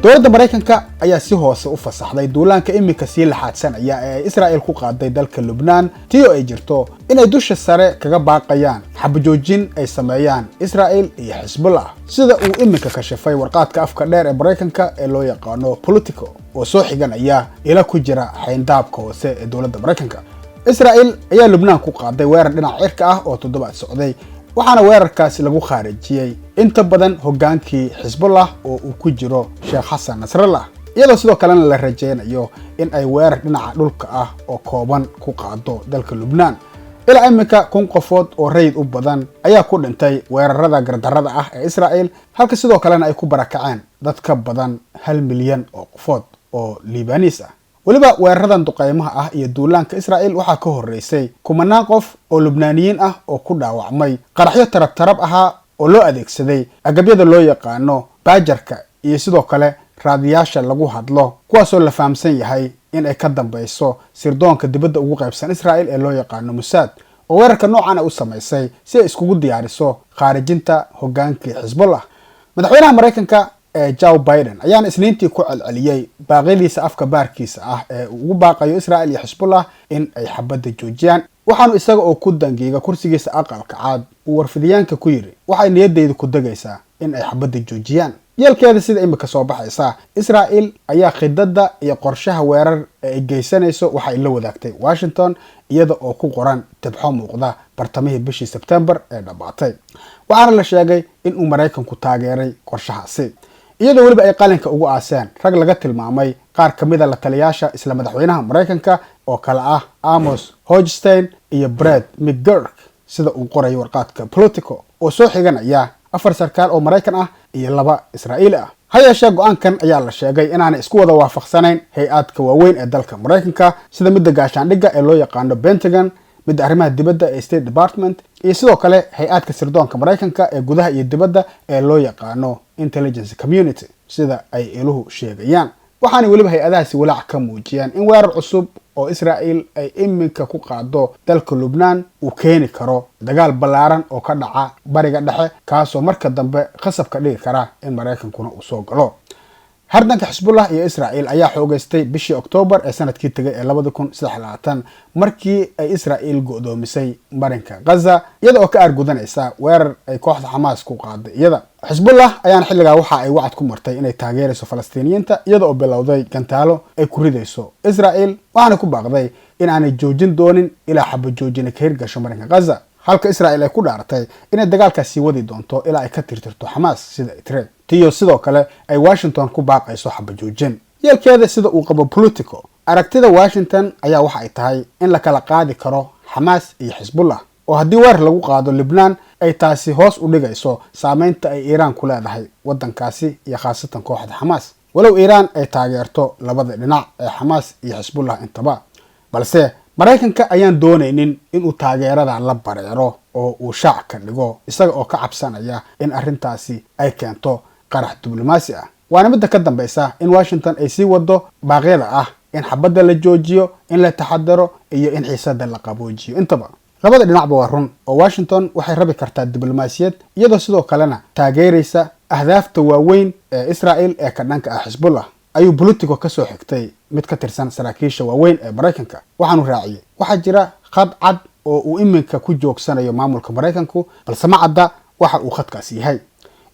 dowladda Maraykanka ayaa si hoose u fasaxday duulaanka imika sii laxaadsanaya ee Israel ku qaaday dalka Lubnaan tiyo ay jirto inay dusha sare kaga baaqayaan xabajoojin ay sameeyaan Israel iyo Hezbollah sida uu imika ka shafay warqadka afka dheer ee Maraykanka ee loo yaqaano Politico oo soo xiganaya ila ku jira xeyndaabka hoose ee dowladda Maraykanka. Israel ayaa Lubnaan ku qaaday weerar dhinac cirka ah oo toddobaad socday waxaana weerarkaasi lagu khaarijiyay inta badan hogaankii Hezbollah oo uu ku jiro Sheekh Xasan Nasrallah iyadoo sidoo kalena la rajeynayo in ay weerar dhinaca dhulka ah oo kooban ku qaado dalka Lubnaan. ilaa imika 1,000 qofood oo rayd u badan ayaa ku dhintay weerarada gardarrada ah ee Israel halka sidoo kalena ay ku barakaceen dad ka badan 1 milyan oo qofood oo Libaaniis ah. waliba weeraradan duqeymaha ah iyo duulaanka Israel waxaa ka horeysay kumanaan qof oo Lubnaaniyiin ah oo ku dhaawacmay qaraxyo tarab aha oo loo adeegsaday agabyada loo yaqaano baajarka iyo sidoo kale raadiyaasha lagu hadlo kuwaasoo la fahamsan yahay in ay ka dambayso sirdoonka dibadda ugu qaybsan Israel ee loo yaqaano Mossad oo weerarka noocan ah u sameysay si ay iskugu diyaariso khaarijinta hogaankii Hezbollah. madaxweynaha Maraykanka Joe Biden ayaan isniintii ku celceliyay baaqyadiisa afka baarkiisa ah ee ugu baaqayo Israel iyo Hezbollah in ay xabadda joojiyaan waxaanu isaga oo ku dangiiga kursigiisa aqalka caad uu warfidiyaanka ku yiri waxay niyadeydu ku dagaysaa in ay xabadda joojiyaan. yeelkeeda sida imika soo baxaysa Israel ayaa khidada iyo qorshaha weerar ee ay geysanayso waxay la wadaagtay Washington iyada oo ku qoran tabxo muuqda bartamihii bishii September ee dhabaatay waxaana la sheegay in uu Maraykanku taageeray qorshahaasi iyadoo waliba ay qalinka ugu aaseen rag laga tilmaamay qaar kamid ah la taliyaasha isla madaxweynaha Maraykanka oo kala ah Amos Hochstein iyo Brad McGurk sida uu qoray warqadka Politico oo soo xiganaya 4 sarkaal oo Maraykan ah iyo 2 Israa'iili ah. hayeeshee go'aankan ayaa la sheegay inaanay isku wada waafaqsanayn hay'adka waaweyn ee dalka Maraykanka sida midda gaashaandhigga ee loo yaqaano Pentagon, midda arrimaha dibadda ee State Department iyo sidoo kale hay'adka sirdoonka Maraykanka ee gudaha iyo dibadda ee loo yaqaano Intelligence Community sida ay iluhu sheegayaan. waxaana waliba hay'adahaasi walaac ka muujiyeen in weerar cusub oo Israel ay imika ku qaado dalka Lubnaan uu keeni karo dagaal ballaaran oo ka dhaca bariga dhexe kaasoo marka dambe khasab ka dhigi kara in Maraykankuna uu soo galo. hardanka Hezbollah iyo Israel ayaa xoogaystay bishii October ee sanadkii tagay ee 2023 markii ay Israel go'doomisay marinka Gaza iyada oo ka argudanaysa weerar ay kooxda Hamas ku qaaday iyada. Hezbollah ayaan xilligaa waxa ay wacd ku martay inay taageerayso Falastiiniyiinta iyada oo bilowday gantaalo ay ku ridayso Israel waxaana ku baaqday in aanay joojin doonin ilaa xabajoojin ka hirgasho marinka Gaza halka Israel ay ku dhaaratay inay dagaalkaasi wadi doonto ilaa ay ka tirtirto Hamas sida ay tiri tiyo sidoo kale ay Washington ku baaqayso xabajoojin. yeelkeeda sida uu qabo Politico aragtida Washington ayaa waxa ay tahay in la kala qaadi karo Hamas iyo Hezbollah oo haddii weerar lagu qaado Lubnaan ay taasi hoos u dhigayso saameynta ay Iran ku leedahay wadankaasi iyo khaasatan kooxda Hamas walow Iran ay taageerto labada dhinac ee Hamas iyo Hezbollah intaba balse Maraykanka ayaan doonaynin in uu taageerada la bareero oo uu shaac ka dhigo isaga oo ka cabsanaya in arrintaasi ay keento qarax diblomaasi ah. waana midda ka dambaysa in Washington ay sii wado baaqyada ah in xabadda la joojiyo in la taxadaro iyo in xiisadda la qaboojiyo intaba. labada dhinacba waa run oo Washington waxay rabi kartaa diblomaasiyad iyadoo sidoo kalena taageeraysa ahdaafta waaweyn ee Israel ee ka dhanka ah Hezbollah ayuu Politico ka soo xigtay mid ka tirsan saraakiisha waaweyn ee Maraykanka waxaanu raaciyay waxaa jira khad cad oo uu iminka ku joogsanayo maamulka Maraykanku balse ma cadda waxa uu khadkaasi yahay.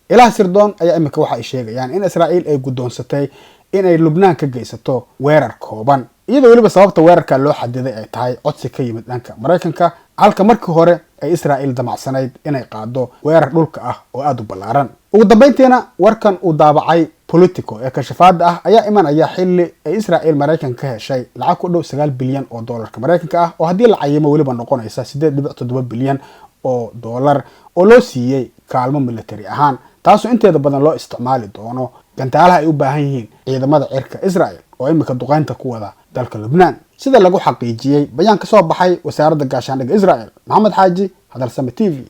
ilaha sirdoon ayaa imika waxa ay sheegayaan in Israel ay guddoonsatay in ay Lubnaan ka geysato weerar kooban iyadoo waliba sababta weerarka loo xadiday ay tahay codsi ka yimid dhanka Maraykanka halka markii hore ay Israel damacsanayd inay qaado weerar dhulka ah oo aad u ballaaran. ugu dambeyntiina warkan uu daabacay Politico ee kashafaada ah ayaa imanaya xilli ay Israel Maraykanka ka heshay lacag ku dhow 9 bilyan oo dollarka Maraykanka ah oo haddii la cayimo waliba noqonaysa 8.7 bilyan oo dollar oo loo siiyay kaalmo military ahaan taasoo inteeda badan loo isticmaali doono gantaalaha ay u baahan yihiin ciidamada cirka Israel oo imika duqeynta ku wada dalka Lubnaan sida lagu xaqiijiyay bayaan ka soo baxay wasaaradda gaashaandhigga Israel. Maxamed Xaaji, Hadal Same TV.